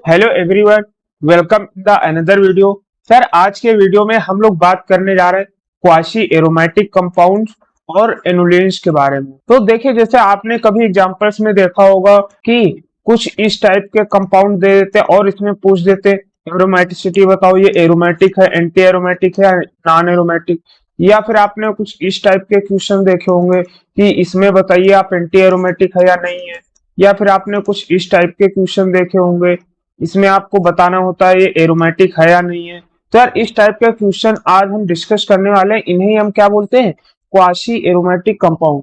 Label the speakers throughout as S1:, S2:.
S1: Hello everyone, welcome the another video. Sir आज के video में हम लोग बात करने जा रहे हैं क्वाशी एरोमेटिक कंपाउंड्स और एनुलेंस के बारे में। तो देखिए, जैसे आपने कभी एग्जांपल्स में देखा होगा कि कुछ इस टाइप के कंपाउंड दे देते और इसमें पूछ देते एरोमेटिसिटी बताओ, ये एरोमेटिक है, एंटी एरोमेटिक है, नॉन एरोमेटिक। या फिर आपने कुछ इस टाइप के क्वेश्चन देखे होंगे कि इसमें बताइए आप एंटी एरोमेटिक है या नहीं है। या फिर आपने कुछ इस टाइप के क्वेश्चन देखे होंगे, इसमें आपको बताना होता है ये एरोमेटिक है या नहीं है। तो यार इस टाइप के क्वेश्चन आज हम डिस्कस करने वाले हैं, इन्हें हम क्या बोलते हैं, क्वाशी एरोमेटिक कंपाउंड।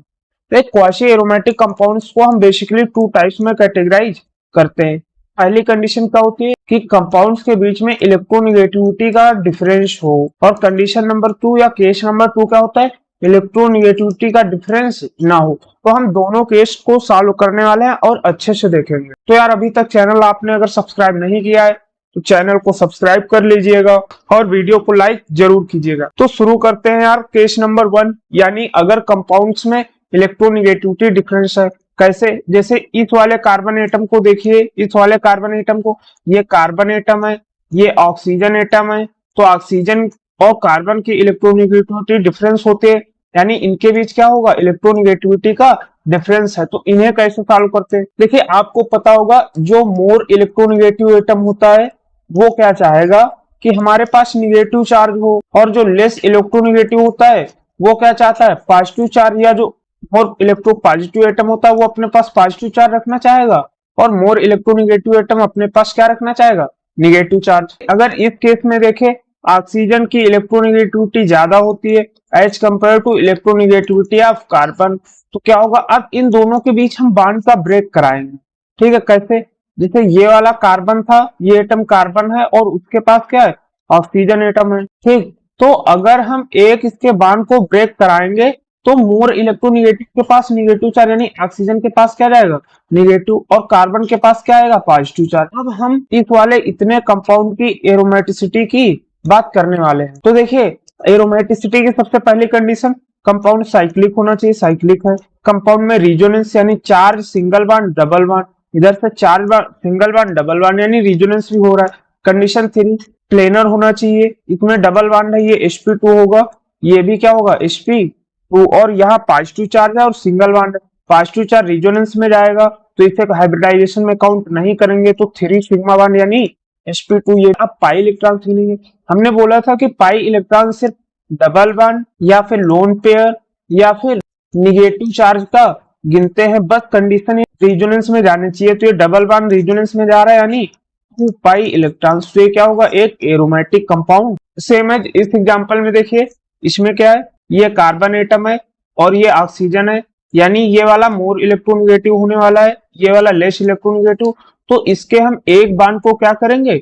S1: तो क्वाशी एरोमेटिक कंपाउंड्स को हम बेसिकली टू टाइप्स में कैटेगराइज करते हैं। पहली कंडीशन क्या होती है कि कंपाउंड्स के बीच में इलेक्ट्रोनेगेटिविटी का डिफरेंस हो, और कंडीशन नंबर 2 या केस नंबर 2 क्या होता है, इलेक्ट्रोनेगेटिविटी का डिफरेंस ना हो। तो हम दोनों केस को सॉल्व करने वाले हैं और अच्छे से देखेंगे। तो यार अभी तक चैनल आपने अगर सब्सक्राइब नहीं किया है तो चैनल को सब्सक्राइब कर लीजिएगा और वीडियो को लाइक जरूर कीजिएगा। तो शुरू करते हैं यार केस नंबर 1, यानी अगर कंपाउंड्स में इलेक्ट्रोनेगेटिविटी डिफरेंस है। कैसे, जैसे इस वाले कार्बन एटम को देखिए, इस वाले कार्बन एटम को, ये कार्बन एटम है, ये ऑक्सीजन एटम है। तो ऑक्सीजन और कार्बन की इलेक्ट्रोनेगेटिविटी डिफरेंस होते हैं, यानी इनके बीच क्या होगा, इलेक्ट्रोनेगेटिविटी का डिफरेंस है। तो इन्हें कैसे सॉल्व करते हैं, देखिए आपको पता होगा जो मोर इलेक्ट्रोनेगेटिव एटम होता है वो क्या चाहेगा कि हमारे पास निगेटिव चार्ज हो, और जो लेस इलेक्ट्रोनेगेटिव होता है वो क्या चाहता है, पॉजिटिव चार्ज, या जो मोर इलेक्ट्रो पॉजिटिव एटम होता है वो अपने पास पॉजिटिव चार्ज रखना चाहेगा, और मोर इलेक्ट्रोनेगेटिव एटम अपने पास क्या रखना चाहेगा, निगेटिव चार्ज। अगर इस केस में देखें ऑक्सीजन की इलेक्ट्रोनेगेटिविटी ज्यादा होती है as compare to electronegativity of carbon. तो क्या होगा, अब इन दोनों के बीच हम बॉन्ड का ब्रेक कराएंगे। ठीक है, कैसे, जैसे ये वाला कार्बन था, ये एटम कार्बन है और उसके पास क्या है, ऑक्सीजन एटम है। ठीक, तो अगर हम एक इसके बॉन्ड को ब्रेक कराएंगे तो मोर इलेक्ट्रोनेगेटिव के पास निगेटिव चार्ज, यानी ऑक्सीजन के पास क्या जाएगा, निगेटिव, और कार्बन के पास क्या आएगा, पॉजिटिव चार्ज। अब हम इस वाले इतने कंपाउंड की एरोमेटिसिटी की बात करने वाले हैं। तो देखिए एरोमेटिसिटी की सबसे पहली कंडीशन, कंपाउंड साइक्लिक होना चाहिए, साइक्लिक है। कंपाउंड में रिजोनेंस यानी charge single bond double bond, इधर से charge single bond double bond यानी रिजोनेंस भी हो रहा है। कंडीशन 3, प्लेनर होना चाहिए, इसमें डबल बॉन्ड है, ये sp2 होगा, ये भी क्या होगा, sp2, और यहाँ पॉजिटिव चार्ज है और सिंगल बॉन्ड है, पॉजिटिव चार्ज रिजोनेंस में जाएगा तो इसे हाइब्रिडाइजेशन में काउंट नहीं करेंगे। तो 3 सिग्मा बॉन्ड यानी sp2, ये अब पाई इलेक्ट्रॉन मिलेंगे। हमने बोला था कि पाई इलेक्ट्रॉन सिर्फ डबल बॉन्ड या फिर लोन पेयर या फिर निगेटिव चार्ज का गिनते हैं, बस कंडीशन रिजोनेंस में जानी चाहिए। तो ये डबल बॉन्ड रिजोनेंस में जा रहा है यानी 2 पाई इलेक्ट्रॉन्स, तो ये क्या होगा, एक एरोमेटिक कंपाउंड। सेम है इस एग्जांपल में, देखिए इसमें क्या है, ये कार्बन एटम है और ये ऑक्सीजन है, यानी ये वाला मोर इलेक्ट्रोनेगेटिव होने वाला है, ये वाला लेस इलेक्ट्रोनेगेटिव। तो इसके हम एक बॉन्ड को क्या करेंगे,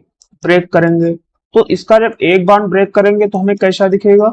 S1: ब्रेक करेंगे। तो इसका जब एक बॉन्ड ब्रेक करेंगे तो हमें कैसा दिखेगा,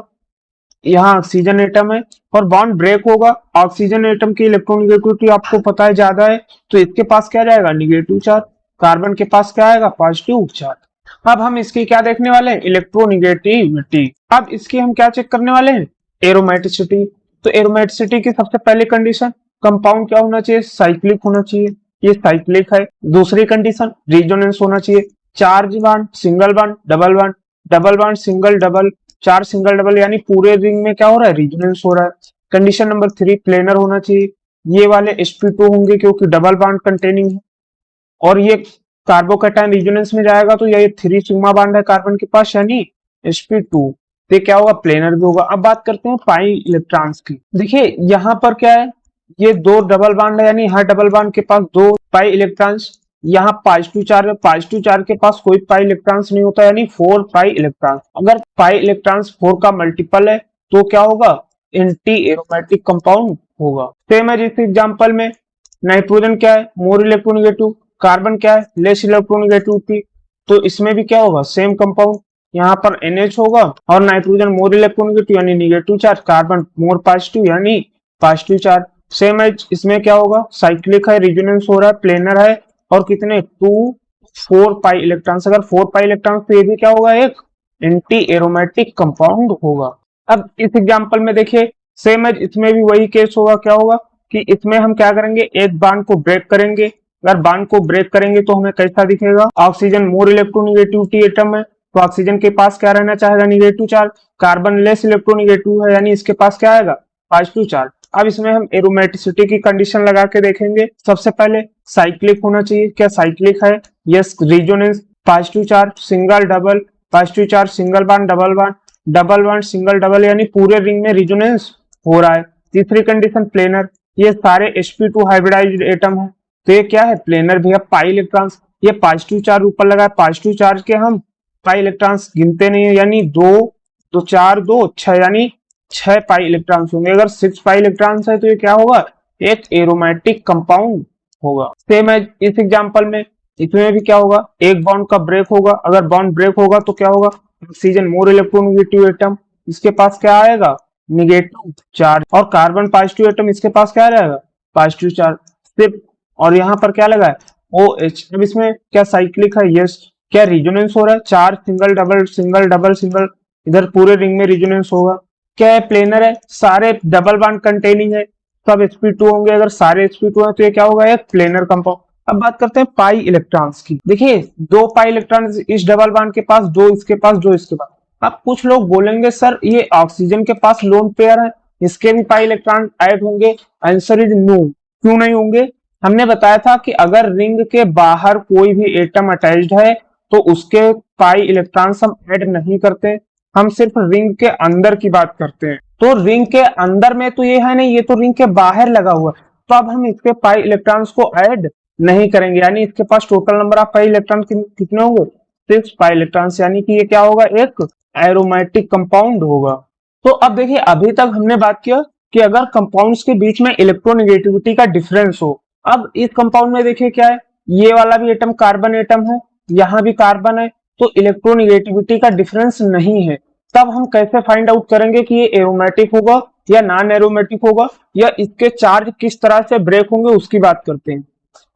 S1: यहाँ ऑक्सीजन एटम है और बॉन्ड ब्रेक होगा, ऑक्सीजन एटम की इलेक्ट्रोनेगेटिविटी आपको पता है ज्यादा है, तो इसके पास क्या जाएगा, निगेटिव चार्ज, कार्बन के पास क्या आएगा, पॉजिटिव चार्ज। अब हम इसकी क्या देखने वाले हैं, इलेक्ट्रोनेगेटिविटी। अब इसकी हम क्या चेक करने वाले हैं, एरोमेटिसिटी। तो एरोमेटिसिटी की सबसे पहली कंडीशन, कंपाउंड क्या होना चाहिए, साइक्लिक होना चाहिए, ये साइक्लिक है। दूसरी कंडीशन, रिजोनेंस होना चाहिए, charge bond single bond double bond, double bond single double, चार सिंगल डबल, यानी पूरे रिंग में क्या हो रहा है, रिजोनेंस हो रहा है। कंडीशन नंबर 3, प्लेनर होना चाहिए, ये वाले sp2 होंगे क्योंकि डबल बॉन्ड कंटेनिंग है, और ये कार्बोकैटायन रिजोनेंस में जाएगा तो ये 3 सिग्मा बॉन्ड है कार्बन के पास यानी sp2, तो क्या होगा, प्लेनर भी होगा। अब बात करते हैं पाई इलेक्ट्रॉन्स की। देखिए यहाँ पर क्या है, ये 2 डबल बॉन्ड है, यानी हर डबल बॉन्ड के पास 2 पाई इलेक्ट्रॉन्स। यहाँ पॉजिटिव चार्ज है, पॉजिटिव चार्ज के पास कोई पाई इलेक्ट्रॉन्स नहीं होता, यानी 4 पाई इलेक्ट्रॉन। अगर पाई इलेक्ट्रॉन्स 4 का मल्टीपल है तो क्या होगा, एंटी एरोमेटिक कंपाउंड होगा। सेम है जिस एग्जांपल में, नाइट्रोजन क्या है, मोर इलेक्ट्रोनेगेटिव, कार्बन क्या है, लेस इलेक्ट्रोनेगेटिविटी, तो इसमें भी क्या होगा, सेम कंपाउंड। यहाँ पर NH होगा और नाइट्रोजन मोर इलेक्ट्रोनेगेटिव यानी negative charge, carbon more positive यानी पॉजिटिव चार्ज। सेम है इसमें क्या होगा, साइक्लिक है, रिजोनेंस हो रहा है, प्लेनर है, और कितने 2 4 पाई इलेक्ट्रॉन्स। अगर 4 पाई इलेक्ट्रॉन्स तो ये भी क्या होगा, एक एंटी एरोमेटिक कंपाउंड होगा। अब इस एग्जांपल में देखिए सेम है, इसमें भी वही केस होगा, क्या होगा कि इसमें हम क्या करेंगे, एक बॉन्ड को ब्रेक करेंगे अगर बॉन्ड को ब्रेक करेंगे तो हमें कैसा दिखेगा, ऑक्सीजन मोर इलेक्ट्रोनिगेटिविटी एटम है तो ऑक्सीजन के पास क्या रहना चाहेगा, negative charge. Carbon less electronegative है यानी इसके पास क्या आएगा, पॉजिटिव चार्ज। अब इसमें हम एरोमेटिसिटी की कंडीशन लगा के देखेंगे। सबसे पहले साइक्लिक होना चाहिए, क्या साइक्लिक है, yes. Resonance positive charge single double, positive charge single bond double bond, double bond single double यानी पूरे रिंग में रेजोनेंस हो रहा है। तीसरी कंडीशन प्लेनर, ये सारे sp2 हाइब्रिडाइज्ड एटम है तो ये क्या है, प्लेनर भी है। पाई इलेक्ट्रॉन्स, ये पॉजिटिव चार्ज ऊपर लगा है, पॉजिटिव चार्ज के हम पाई इलेक्ट्रॉन्स गिनते नहीं है यानी दो दो चार दो छह यानी 6 पाई इलेक्ट्रॉन्स होंगे। अगर 6 पाई इलेक्ट्रॉन्स है तो ये क्या होगा, एक एरोमेटिक कंपाउंड होगा। सेम है इस एग्जांपल में, इसमें भी क्या होगा, एक बॉन्ड का ब्रेक होगा। अगर बॉन्ड ब्रेक होगा तो क्या होगा, ऑक्सीजन मोर इलेक्ट्रोनिगेटिव एटम, इसके पास क्या आएगा, निगेटिव चार्ज। और कार्बन पॉजिटिव एटम, इसके पास क्या रहेगा, पॉजिटिव चार्ज सिर्फ। और यहाँ पर क्या लगा है, OH। अब इसमें क्या साइक्लिक है, यस। क्या रिजोनेंस हो रहा है, चार single double single double single, इधर पूरे रिंग में रिजोनेंस होगा। क्या है, प्लेनर है, सारे डबल बॉन्ड कंटेनिंग है, सब sp2 होंगे। अगर सारे sp2 है तो ये क्या होगा, एक प्लेनर कंपाउंड। अब बात करते हैं पाई इलेक्ट्रॉन्स की। देखिए दो पाई इलेक्ट्रॉन इस डबल बॉन्ड के पास, दो इसके पास, दो इसके पास। अब कुछ लोग बोलेंगे सर ये ऑक्सीजन के पास लोन पेयर है, इसके भी पाई इलेक्ट्रॉन ऐड होंगे। Answer is no. क्यों नहीं होंगे, हमने बताया था कि अगर रिंग के बाहर कोई भी एटम अटैच्ड है तो उसके पाई इलेक्ट्रॉन्स हम ऐड नहीं करते, हम सिर्फ रिंग के अंदर की बात करते हैं। तो रिंग के अंदर में तो ये है नहीं, ये तो रिंग के बाहर लगा हुआ है, तो अब हम इसके पाई इलेक्ट्रॉन्स को ऐड नहीं करेंगे यानी इसके पास total number of pi electron कितने होंगे, 6 पाई इलेक्ट्रॉन्स, यानी कि ये क्या होगा, एक एरोमेटिक कंपाउंड होगा। तो अब देखिए अभी तक हमने बात किया कि अगर कंपाउंड्स के बीच में इलेक्ट्रोनेगेटिविटी का डिफरेंस हो। अब इस कंपाउंड में देखिए क्या है, ये वाला भी एटम कार्बन एटम है, यहाँ भी कार्बन है, तो इलेक्ट्रोनेगेटिविटी का डिफरेंस नहीं है। तब हम कैसे फाइंड आउट करेंगे कि ये एरोमेटिक होगा या नॉन एरोमेटिक होगा, या इसके चार्ज किस तरह से ब्रेक होंगे उसकी बात करते हैं।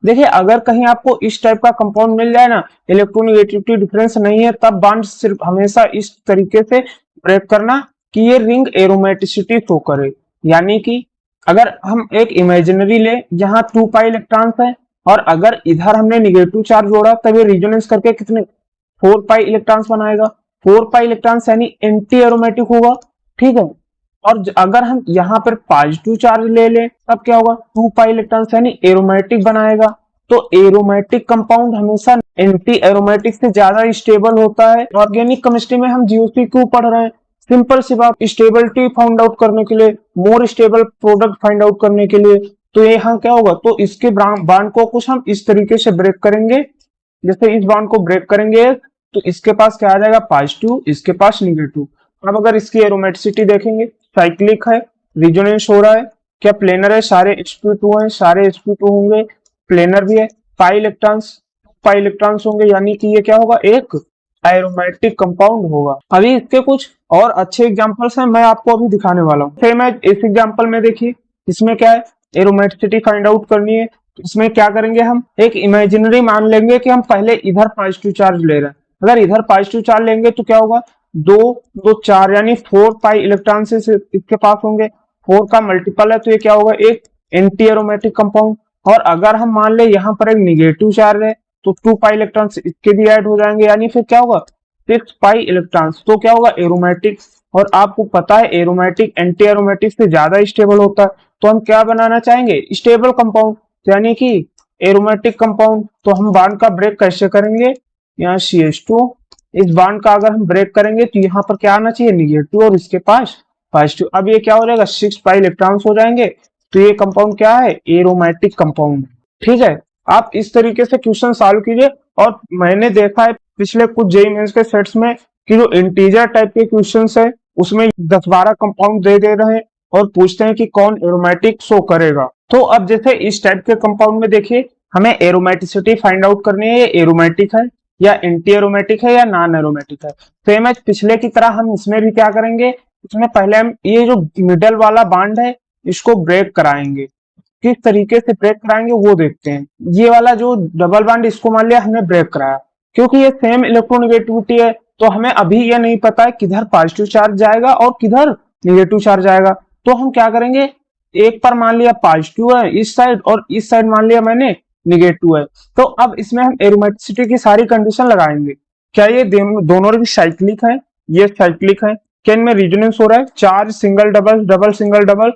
S1: देखिए अगर कहीं आपको इस टाइप का कंपाउंड मिल जाए ना, इलेक्ट्रोनेगेटिविटी डिफरेंस नहीं है, तब बॉन्ड सिर्फ हमेशा इस तरीके से ब्रेक करना कि ये रिंग एरोमेटिसिटी शो करे। यानी कि अगर हम एक इमेजिनरी ले, यहाँ 2 पाई इलेक्ट्रॉन्स है और अगर इधर हमने निगेटिव चार्ज जोड़ा तब ये रिजोनेंस करके कितने 4 पाई इलेक्ट्रॉन्स बनाएगा। 4 पाई इलेक्ट्रॉन्स यानी एंटी एरोमेटिक होगा, ठीक है। और अगर हम यहाँ पर पॉजिटिव चार्ज ले लें तब क्या होगा, 2 पाई इलेक्ट्रॉन्स यानी एरोमेटिक बनाएगा। तो एरोमेटिक कंपाउंड हमेशा एंटी एरोमेटिक से ज्यादा स्टेबल होता है। ऑर्गेनिक केमिस्ट्री में हम जीओसी क्यों पढ़ रहे हैं, सिंपल सी बात, स्टेबिलिटी फाइंड आउट करने के लिए, more stable product find out करने के लिए। तो यहाँ क्या होगा, तो इसके बॉन्ड को कुछ हम इस तरीके से ब्रेक करेंगे, जैसे इस बॉन्ड को ब्रेक करेंगे तो इसके पास क्या आ जाएगा, पॉजिटिव, इसके पास निगेटिव। अब अगर इसकी एरोमेटिसिटी देखेंगे, साइक्लिक है, रिजोनेंस हो रहा है, क्या प्लेनर है, सारे sp2 हैं, सारे sp2 होंगे, प्लेनर भी है, पाई इलेक्ट्रॉन्स होंगे, यानी कि ये क्या होगा, एक एरोमेटिक कंपाउंड होगा। अभी इसके कुछ और अच्छे एग्जांपल्स हैं, मैं आपको अभी दिखाने वाला हूँ। सेम है इस एग्जांपल में, देखिए इसमें क्या है, एरोमेटिसिटी फाइंड आउट करनी है। तो इसमें क्या करेंगे, हम एक इमेजिनरी मान लेंगे कि हम पहले इधर पॉजिटिव चार्ज ले रहे हैं। अगर इधर पॉजिटिव चार्ज लेंगे तो क्या होगा, 2 2 4 यानी 4 पाई इलेक्ट्रॉन से इसके पास होंगे, 4 का मल्टीपल है तो ये क्या होगा, एक एंटी एरोमेटिक कंपाउंड। और अगर हम मान ले यहाँ पर एक निगेटिव चार्ज है तो 2 पाई इलेक्ट्रॉन्स इसके भी ऐड हो जाएंगे, यानी फिर क्या होगा, 6 पाई इलेक्ट्रॉन्स। तो क्या होगा, एरोमेटिक। और आपको पता है एरोमेटिक एंटी एरोमेटिक से ज्यादा स्टेबल होता है, तो हम क्या बनाना चाहेंगे, स्टेबल कंपाउंड, यानी कि एरोमेटिक कंपाउंड। तो हम बॉन्ड का ब्रेक कैसे करेंगे, यहाँ CH2, इस बॉन्ड का अगर हम ब्रेक करेंगे तो यहाँ पर क्या आना चाहिए, निगेटिव, और इसके पास पॉजिटिव। अब ये क्या हो जाएगा, 6 पाई इलेक्ट्रॉन्स हो जाएंगे, तो ये कंपाउंड क्या है, एरोमेटिक कंपाउंड। ठीक है, आप इस तरीके से क्वेश्चन सॉल्व कीजिए। और मैंने देखा है पिछले कुछ जेईई मेंस के सेट्स में कि जो इंटीजर टाइप के क्वेश्चंस है उसमें 10-12 कंपाउंड दे रहे हैं और पूछते हैं कि कौन एरोमेटिक शो करेगा। तो अब जैसे इस टाइप के कंपाउंड में देखिए हमें एरोमेटिसिटी फाइंड आउट करनी है, ये एरोमेटिक है या एंटी एरोमेटिक है या नॉन एरोमेटिक है। सेम एज पिछले की तरह हम इसमें भी क्या करेंगे, इसमें पहले हम ये जो मिडल वाला बॉन्ड है इसको ब्रेक कराएंगे। किस तरीके से ब्रेक कराएंगे वो देखते हैं। ये वाला जो डबल बॉन्ड इसको मान लिया हमने ब्रेक कराया, क्योंकि ये सेम इलेक्ट्रोनेगेटिविटी है तो हमें अभी ये नहीं पता है किधर पॉजिटिव चार्ज जाएगा और किधर निगेटिव चार्ज जाएगा। तो हम क्या करेंगे, एक पर मान लिया पॉजिटिव है इस साइड और इस साइड मान लिया मैंने निगेटिव है। तो अब इसमें हम एरोमेटिसिटी की सारी कंडीशन लगाएंगे। क्या ये दोनों रिंग साइक्लिक है? ये साइक्लिक है। क्या इनमें रिजोनेंस हो रहा है? Charge single double, double single double,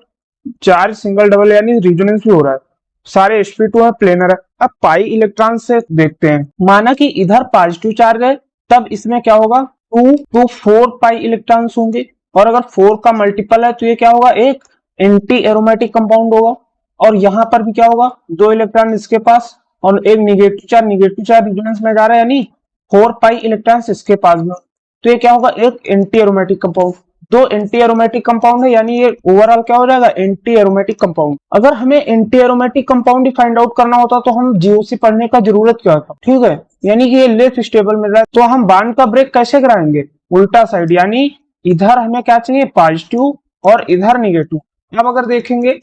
S1: charge single double यानी रिजोनेंस भी हो रहा है। सारे sp2 है, प्लेनर है। अब पाई इलेक्ट्रॉन से देखते हैं। माना कि इधर पॉजिटिव चार्ज है, तब इसमें क्या होगा? 2 to 4 पाई इलेक्ट्रॉन्स होंगे। और अगर 4 का मल्टीपल है तो ये क्या होगा? एक एंटी एरोमेटिक कंपाउंड होगा। और यहां पर भी क्या होगा? 2 इलेक्ट्रॉन इसके पास और एक निगेटिव चार्ज रिजोनेंस में जा रहा है, यानी 4 पाई इलेक्ट्रॉन्स इसके पास में। तो ये क्या होगा? एक एंटी एरोमेटिक कंपाउंड। दो एंटी एरोमेटिक कंपाउंड है, यानी ये ओवरऑल क्या हो जाएगा? Anti aromatic compound. अगर हमें एंटी एरोमेटिक कंपाउंड ही फाइंड आउट करना होता तो हम जीओसी पढ़ने का जरूरत क्या था? ठीक है, यानी कि ये लेस स्टेबल मिल रहा है, तो हम बॉन्ड का ब्रेक कैसे कराएंगे? उल्टा साइड, यानी इधर हमें क्या चाहिए? पॉजिटिव और इधर निगेटिव। अब अगर देखेंगे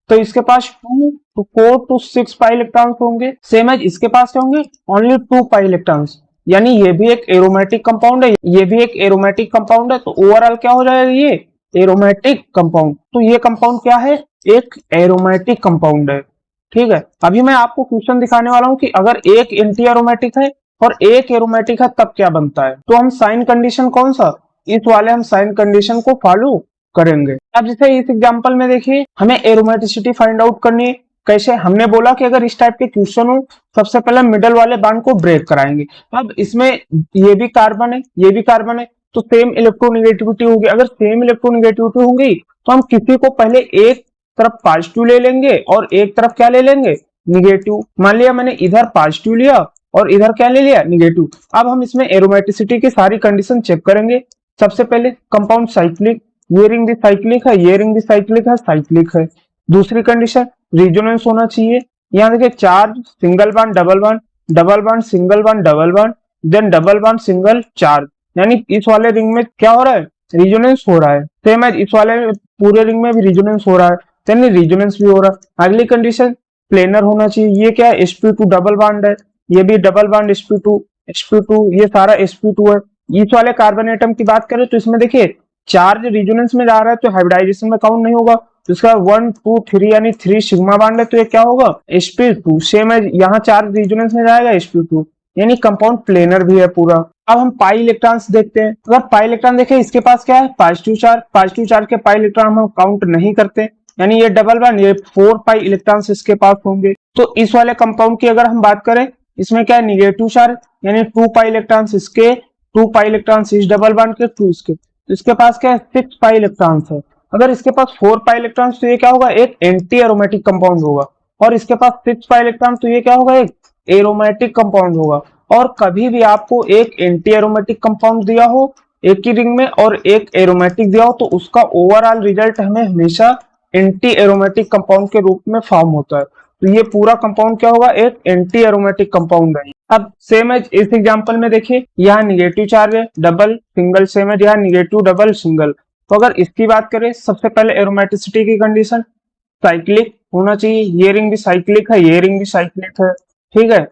S1: तो इसके पास 2 to 4 to 6 पाई इलेक्ट्रॉन्स होंगे। सेम एज इसके पास क्या होंगे? Only 2 pi electrons. यानी ये भी एक एरोमेटिक कंपाउंड है, ये भी एक एरोमेटिक कंपाउंड है। तो ओवरऑल क्या हो जाएगा? ये एरोमेटिक कंपाउंड। तो ये कंपाउंड क्या है? एक एरोमेटिक कंपाउंड है। ठीक है, अभी मैं आपको क्वेश्चन दिखाने वाला हूं कि अगर एक एंटी एरोमेटिक है और एक एरोमेटिक है तब क्या बनता है। तो हम साइन कंडीशन कौन सा? इस वाले हम साइन कंडीशन को फॉलो करेंगे। अब जैसे इस एग्जांपल में देखिए, हमें एरोमेटिसिटी फाइंड आउट करनी है। कैसे? हमने बोला कि अगर इस टाइप के क्वेश्चन हो, सबसे पहले मिडल वाले बॉन्ड को ब्रेक कराएंगे। अब इसमें ये भी कार्बन है, ये भी कार्बन है, तो सेम इलेक्ट्रोनेगेटिविटी होगी। अगर सेम इलेक्ट्रोनेगेटिविटी होगी तो हम किसी को पहले एक तरफ पॉजिटिव ले लेंगे और एक तरफ क्या ले लेंगे? निगेटिव। मान लिया मैंने इधर पॉजिटिव लिया और इधर क्या ले लिया? निगेटिव। अब हम इसमें एरोमेटिसिटी की सारी कंडीशन चेक करेंगे। सबसे पहले कंपाउंड साइक्लिक, ये रिंग भी साइक्लिक है, ये रिंग भी साइक्लिक है, साइक्लिक है। दूसरी कंडीशन रिजोनेंस होना चाहिए। यहाँ देखिए, charge single bond double bond, double bond single bond double bond, then double bond single charge, यानी इस वाले रिंग में क्या हो रहा है? रिजोनेंस हो रहा है। सेम है, इस वाले पूरे रिंग में भी रिजोनेंस हो रहा है, यानी रिजोनेंस भी हो रहा है। अगली कंडीशन प्लेनर होना चाहिए। ये क्या है? sp2 डबल बॉन्ड है, ये भी डबल बॉन्ड sp2, ये सारा sp2 है। इस वाले कार्बन एटम की बात करें तो इसमें देखिए, चार्ज रिजोनेंस में जा रहा है तो हाइब्रिडाइजेशन में काउंट नहीं होगा। तो इसका 1 2 3 यानी 3 सिग्मा बॉन्ड है, तो ये क्या होगा? sp2। सेम है, यहाँ चार्ज रिजोनेंस में जाएगा sp2, यानी कंपाउंड प्लेनर भी है पूरा। अब हम पाई इलेक्ट्रॉन्स देखते हैं। अगर पाई इलेक्ट्रॉन देखें, इसके पास क्या है? Positive charge. पॉजिटिव चार्ज के पाई इलेक्ट्रॉन हम काउंट नहीं करते, यानी ये डबल बॉन्ड, ये 4 पाई इलेक्ट्रॉन्स इसके पास होंगे। तो इस वाले कंपाउंड की अगर हम बात करें, इसमें क्या है? निगेटिव चार्ज, यानी 2 पाई इलेक्ट्रॉन्स इसके, 2 पाई इलेक्ट्रॉन्स इस डबल बॉन्ड के, 2 इसके। तो इसके पास क्या है? 6 पाई इलेक्ट्रॉन्स है। अगर इसके पास 4 पाई इलेक्ट्रॉन्स तो ये क्या होगा? एक एंटी एरोमेटिक कंपाउंड होगा। और इसके पास 6 पाई इलेक्ट्रॉन तो ये क्या होगा? एक एरोमेटिक कंपाउंड होगा। और कभी भी आपको एक एंटी एरोमेटिक कंपाउंड दिया हो एक ही रिंग में और एक एरोमेटिक दिया हो, तो उसका ओवरऑल रिजल्ट हमें हमेशा एंटी एरोमेटिक कंपाउंड के रूप में फॉर्म होता है। तो ये पूरा कंपाउंड क्या होगा? एक एंटी एरोमेटिक कंपाउंड है। अब सेम है, इस एग्जांपल में देखिए, यहाँ निगेटिव चार्ज है, डबल सिंगल। सेम है, यहाँ निगेटिव डबल सिंगल। तो अगर इसकी बात करें, सबसे पहले एरोमेटिसिटी की कंडीशन साइक्लिक होना चाहिए। ये रिंग भी साइक्लिक है, ये रिंग भी साइक्लिक है। ठीक है,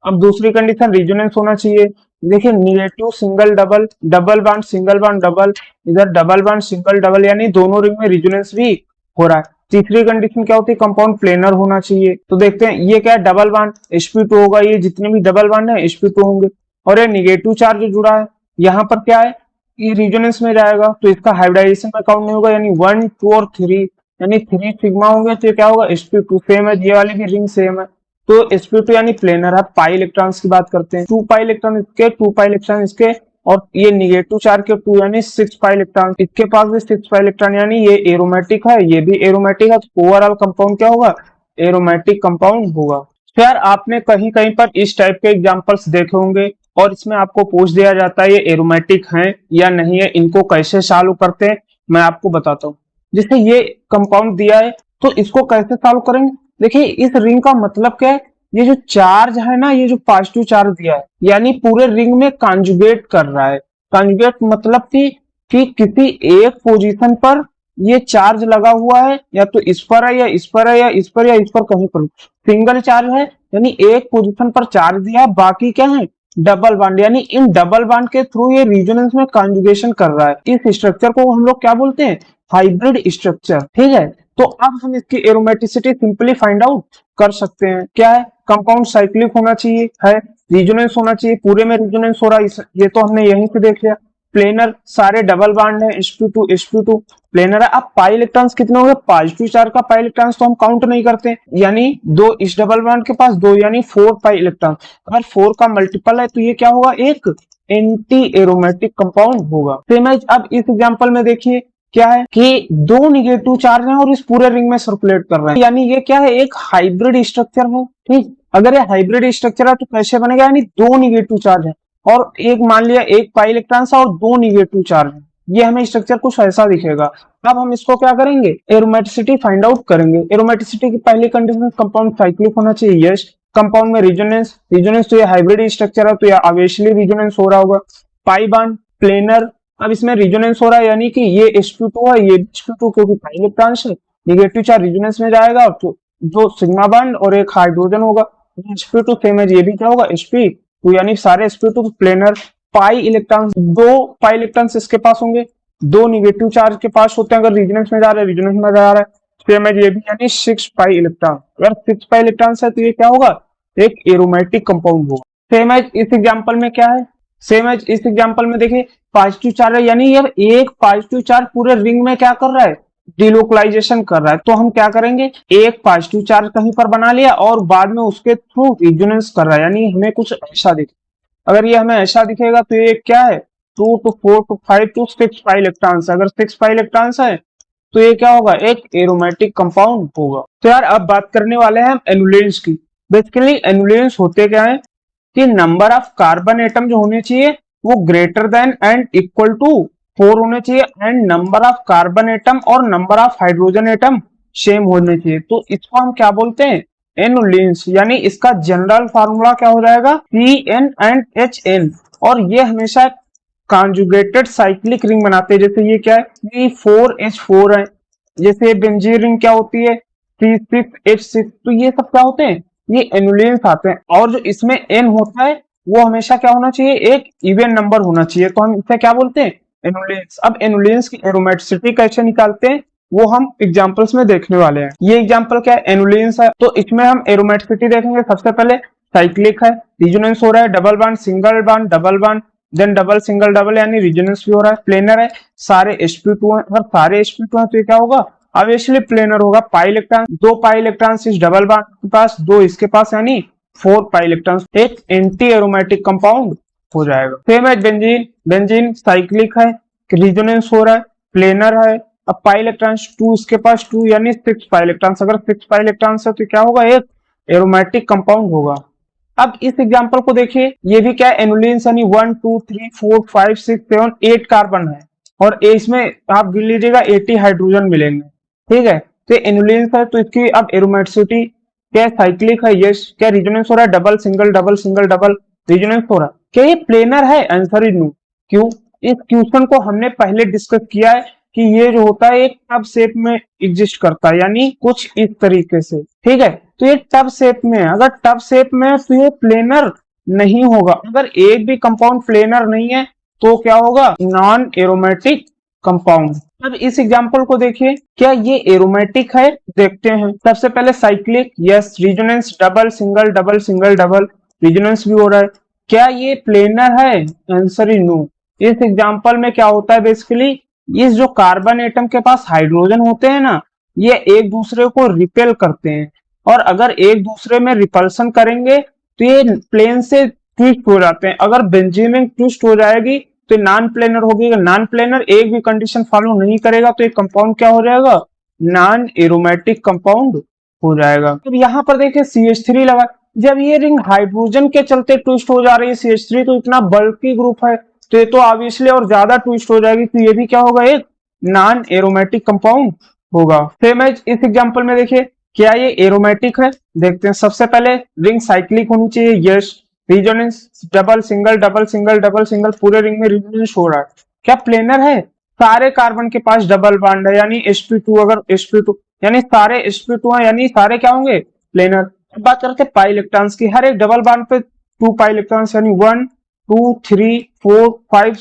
S1: अब दूसरी कंडीशन रिजोनेंस होना चाहिए। देखिए, negative single double, double bond single bond double, इधर डबल बॉन्ड सिंगल डबल, यानी दोनों रिंग में रिजोनेंस भी हो रहा है। तीसरी कंडीशन क्या होती है? कंपाउंड प्लेनर होना चाहिए। तो देखते हैं, ये क्या है? डबल बॉन्ड sp2 होगा, ये जितने भी डबल बॉन्ड है sp2 होंगे। और ये निगेटिव चार्ज जुड़ा है, यहाँ पर क्या है? ये रिजोनेंस में जाएगा, तो इसका हाइब्रिडाइजेशन में काउंट नहीं होगा, यानी 1 2 और 3, यानी 3 सिग्मा होंगे, तो ये क्या होगा? sp2। सेम है, ये वाली भी रिंग सेम है, तो sp2 यानी प्लेनर है। पाई इलेक्ट्रॉन्स की बात करते हैं, 2 पाई इलेक्ट्रॉन इसके, 2 पाई इलेक्ट्रॉन इसके, और ये निगेटिव चार्ज के 2 यानी 6 पाई इलेक्ट्रॉन। इसके पास भी 6 पाई इलेक्ट्रॉन, यानी ये एरोमेटिक है, ये भी एरोमेटिक है। तो ओवरऑल कंपाउंड क्या होगा? एरोमेटिक कंपाउंड होगा। तो यार, आपने कहीं कहीं पर इस टाइप के एग्जांपल्स देखे होंगे और इसमें आपको पूछ दिया जाता है ये एरोमेटिक हैं या नहीं है, इनको कैसे सॉल्व करते हैं, मैं आपको बताता हूँ। जैसे ये कंपाउंड दिया है, तो इसको कैसे सॉल्व करेंगे? देखिए, इस रिंग का मतलब क्या है? ये जो चार्ज है ना, ये जो पॉजिटिव चार्ज दिया है, यानी पूरे रिंग में कॉन्जुगेट कर रहा है। कॉन्जुगेट मतलब कि किसी एक पोजीशन पर ये चार्ज लगा हुआ है, या तो इस पर है, या इस पर है, या इस पर, या इस पर, कहीं पर सिंगल चार्ज है, यानी एक पोजीशन पर चार्ज दिया, बाकी क्या है? डबल बॉन्ड, यानी इन डबल बॉन्ड के थ्रू ये रिजोनेंस में कॉन्जुगेशन कर रहा है। इस स्ट्रक्चर को हम लोग क्या बोलते हैं? Hybrid structure. ठीक है, तो अब हम इसकी एरोमेटिसिटी सिंपली फाइंड आउट कर सकते हैं। क्या है? कंपाउंड साइक्लिक होना चाहिए है, रिजोनेंस होना चाहिए, पूरे में रिजोनेंस हो रहा है, ये तो हमने यहीं से देख लिया। प्लेनर सारे डबल बॉन्ड है, sp2 प्लेनर है। अब पाई इलेक्ट्रॉन्स कितने हो गए, 5 का पाई इलेक्ट्रॉन्स तो हम काउंट नहीं करते, यानी दो इस डबल बॉन्ड के पास दो, यानी 4 पाई इलेक्ट्रॉन। अगर 4 का मल्टीपल है तो ये क्या होगा, एक एंटी एरोमेटिक कंपाउंड होगा। सेम एज अब इस एग्जांपल में देखिए क्या है कि दो निगेटिव चार्ज हैं और इस पूरे रिंग में सर्कुलेट कर रहे हैं, यानी ये क्या है, एक हाइब्रिड स्ट्रक्चर है। ठीक, अगर ये हाइब्रिड स्ट्रक्चर है तो कैसे बनेगा, यानी दो निगेटिव चार्ज है और एक मान लिया एक पाई इलेक्ट्रॉन और दो निगेटिव चार्ज है, ये हमें स्ट्रक्चर कुछ ऐसा दिखेगा। अब हम इसको क्या करेंगे, एरोमेटिसिटी फाइंड आउट करेंगे। एरोमेटिसिटी की पहली कंडीशन कंपाउंड साइक्लिक होना चाहिए, यस। कंपाउंड में रिजोनेंस, रिजोनेंस तो ये हाइब्रिड स्ट्रक्चर है तो ये ऑब्वियसली रिजोनेंस हो रहा होगा। पाई बॉन्ड, प्लेनर, अब इसमें रिजोनेंस हो रहा है, यानी कि ये sp2 है, ये sp2 क्योंकि पाई इलेक्ट्रॉन्स है, निगेटिव चार्ज रिजोनेंस में जाएगा तो जो सिग्मा बॉन्ड और एक हाइड्रोजन होगा, sp2 सेम है, ये भी क्या होगा sp2, यानी सारे sp2 प्लेनर। पाई इलेक्ट्रॉन, दो पाई इलेक्ट्रॉन्स इसके पास होंगे, दो निगेटिव चार्ज के पास होते हैं अगर रिजोनेंस में जा रहा है, रिजोनेंस में जा रहा है, सेम है ये भी, यानी 6 पाई इलेक्ट्रॉन। अगर 6 पाई इलेक्ट्रॉन है तो ये क्या होगा, एक एरोमेटिक कंपाउंड होगा। सेम एज इस एग्जांपल में क्या है, सेम एज इस एग्जांपल में देखिए पॉजिटिव चार्ज है, यानी ये एक पॉजिटिव चार्ज पूरे रिंग में क्या कर रहा है, डिलोकलाइजेशन कर रहा है। तो हम क्या करेंगे, एक पॉजिटिव चार्ज कहीं पर बना लिया और बाद में उसके थ्रू रिजोनेंस कर रहा है, यानी हमें कुछ ऐसा दिखे। अगर ये हमें ऐसा दिखेगा तो ये क्या है, 2 to 4 to 5 to 6 pi electrons. अगर 6 पाई इलेक्ट्रॉन्स है तो ये क्या होगा, एक एरोमेटिक कंपाउंड होगा। तो यार अब बात करने वाले हैं हम एनुलेंस की। बेसिकली एनुलेंस होते क्या है कि नंबर ऑफ कार्बन एटम जो होने चाहिए वो greater than and equal to 4 होने चाहिए, and number of carbon atom और number of hydrogen atom same होने चाहिए। तो इसको हम क्या बोलते हैं, एनुलेंस, यानी इसका जनरल फार्मूला क्या हो जाएगा, CN एंड HN। और ये हमेशा कॉन्जुगेटेड साइक्लिक रिंग बनाते हैं, जैसे ये क्या है, C4H4 है, जैसे बेंजीन रिंग क्या होती है, C6H6। तो ये सब क्या होते हैं, ये एनुलेंस आते हैं। और जो इसमें N होता है वो हमेशा क्या होना चाहिए, एक इवन नंबर होना चाहिए, तो हम इसे क्या बोलते हैं, एनुलेंस। अब एनुलेंस की एरोमेटिसिटी कैसे निकालते हैं वो हम एग्जांपल्स में देखने वाले हैं। ये एग्जांपल क्या है, एनुलेंस है, तो इसमें हम एरोमेटिसिटी देखेंगे। सबसे पहले साइक्लिक है, रिजोनेंस हो रहा है, double bond single bond double bond, then double single double, यानी रिजोनेंस भी हो रहा है। प्लेनर है, सारे sp2 हैं, अगर सारे sp2 हैं तो ये क्या होगा, ऑब्वियसली प्लेनर होगा। पाई इलेक्ट्रॉन, दो पाई इलेक्ट्रॉन इस डबल बॉन्ड के पास, दो इसके पास, यानी 4 पाई इलेक्ट्रॉन, एक एंटी एरोमेटिक कंपाउंड हो जाएगा। सेम है बेंजीन, बेंजीन साइक्लिक है, रिजोनेंस हो रहा है, प्लेनर है। अब पाई इलेक्ट्रॉन्स 2 इसके पास 2, यानी 6 पाई इलेक्ट्रॉन्स। अगर 6 पाई इलेक्ट्रॉन्स है तो क्या होगा, एक एरोमेटिक कंपाउंड होगा। अब इस एग्जांपल को देखिए, ये भी क्या है, एनुलेंस, यानी 1 2 3 4 5 6 7 8 कार्बन है और इसमें आप गिन लीजिएगा 80 हाइड्रोजन मिलेंगे। ठीक है, तो एनुलेंस है तो इसकी अब एरोमेटिसिटी क्या, साइक्लिक है, यस। क्या रिजोनेंस हो रहा है, double single double single double, resonance हो रहा है। क्या ये प्लेनर है, आंसर इज नो। क्यों, इस क्वेश्चन को हमने पहले डिस्कस किया है कि ये जो होता है एक टब शेप में एग्जिस्ट करता है, यानी कुछ इस तरीके से। ठीक है, तो ये टब शेप में है, अगर टब शेप में है तो ये प्लेनर नहीं होगा। अगर एक भी कंपाउंड प्लेनर नहीं है तो क्या होगा, नॉन एरोमेटिक कंपाउंड। अब इस एग्जांपल को देखिए, क्या ये एरोमेटिक है, देखते हैं। सबसे पहले cyclic, yes. Resonance double single double single double, resonance भी हो रहा है। क्या ये प्लेनर है, आंसर इज नो। इस एग्जांपल में क्या होता है, बेसिकली इस जो कार्बन एटम के पास हाइड्रोजन होते हैं ना, ये एक दूसरे को रिपेल करते हैं, और अगर एक दूसरे में रिपल्सन करेंगे तो ये प्लेन से ट्विस्ट हो जाते हैं। अगर बेंजीन रिंग ट्विस्ट हो जाएगी तो नॉन प्लेनर होगी। नॉन प्लेनर एक भी कंडीशन फॉलो नहीं करेगा तो एक कंपाउंड क्या हो जाएगा, नॉन एरोमेटिक कंपाउंड हो जाएगा। अब यहाँ पर देखिए CH3 लगा, जब ये रिंग हाइड्रोजन के चलते ट्विस्ट हो जा रही है CH3, तो इतना बल्की ग्रुप है तो ये तो ऑब्वियसली और ज्यादा ट्विस्ट हो जाएगी, तो ये भी क्या होगा, एक नॉन एरोमेटिक कंपाउंड होगा। सेम एज इस एग्जांपल में देखिए, क्या ये एरोमेटिक है, देखते हैं। सबसे पहले रिंग साइक्लिक होनी चाहिए, yes. Resonance double single double single double single, पूरे रिंग में रिजोनेंस हो रहा है। क्या प्लेनर है, सारे कार्बन के पास डबल बॉन्ड है, यानी sp2, अगर sp2 यानी सारे sp2 है, यानी सारे क्या होंगे, प्लेनर। अब बात करते हैं पाई इलेक्ट्रॉन्स की, हर एक डबल बॉन्ड पे 2 पाई इलेक्ट्रॉन्स, यानी 1 2 3 4 5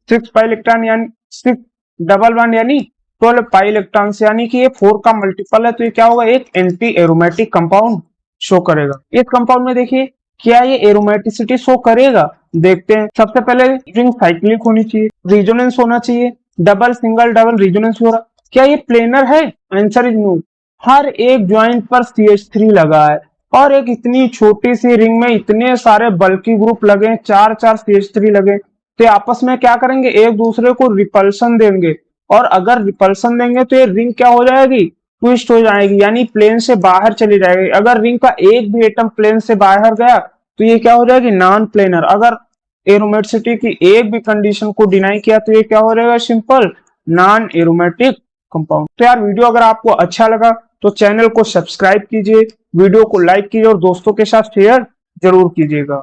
S1: 6 पाई इलेक्ट्रॉन, यानी 6 डबल बॉन्ड, यानी 12 पाई इलेक्ट्रॉन्स, यानी कि ये 4 का मल्टीपल है, तो ये क्या होगा, एक एंटी एरोमेटिक कंपाउंड शो करेगा। इस कंपाउंड में देखिए क्या ये एरोमेटिसिटी शो करेगा, देखते हैं। सबसे पहले रिंग साइक्लिक होनी चाहिए, रिजोनेंस होना चाहिए, डबल सिंगल डबल रिजोनेंस हो रहा। क्या ये प्लेनर है? Answer is no. हर एक ज्वाइंट पर CH3 लगा है और एक इतनी छोटी सी रिंग में इतने सारे बल्की ग्रुप लगे, चार चार CH3 लगे, तो आपस में क्या करेंगे, एक दूसरे को रिपल्सन देंगे। और अगर रिपल्सन देंगे तो ये रिंग क्या हो जाएगी, ट्विस्ट हो जाएगी, यानी प्लेन से बाहर चली जाएगी। अगर रिंग का एक भी एटम प्लेन से बाहर गया तो ये क्या हो जाएगी, नॉन प्लेनर। अगर एरोमेटिसिटी की एक भी कंडीशन को डिनाई किया तो ये क्या हो जाएगा, सिंपल नॉन एरोमेटिक कंपाउंड। तो यार वीडियो अगर आपको अच्छा लगा तो चैनल को सब्सक्राइब कीजिए, वीडियो को लाइक कीजिए और दोस्तों के साथ शेयर जरूर कीजिएगा।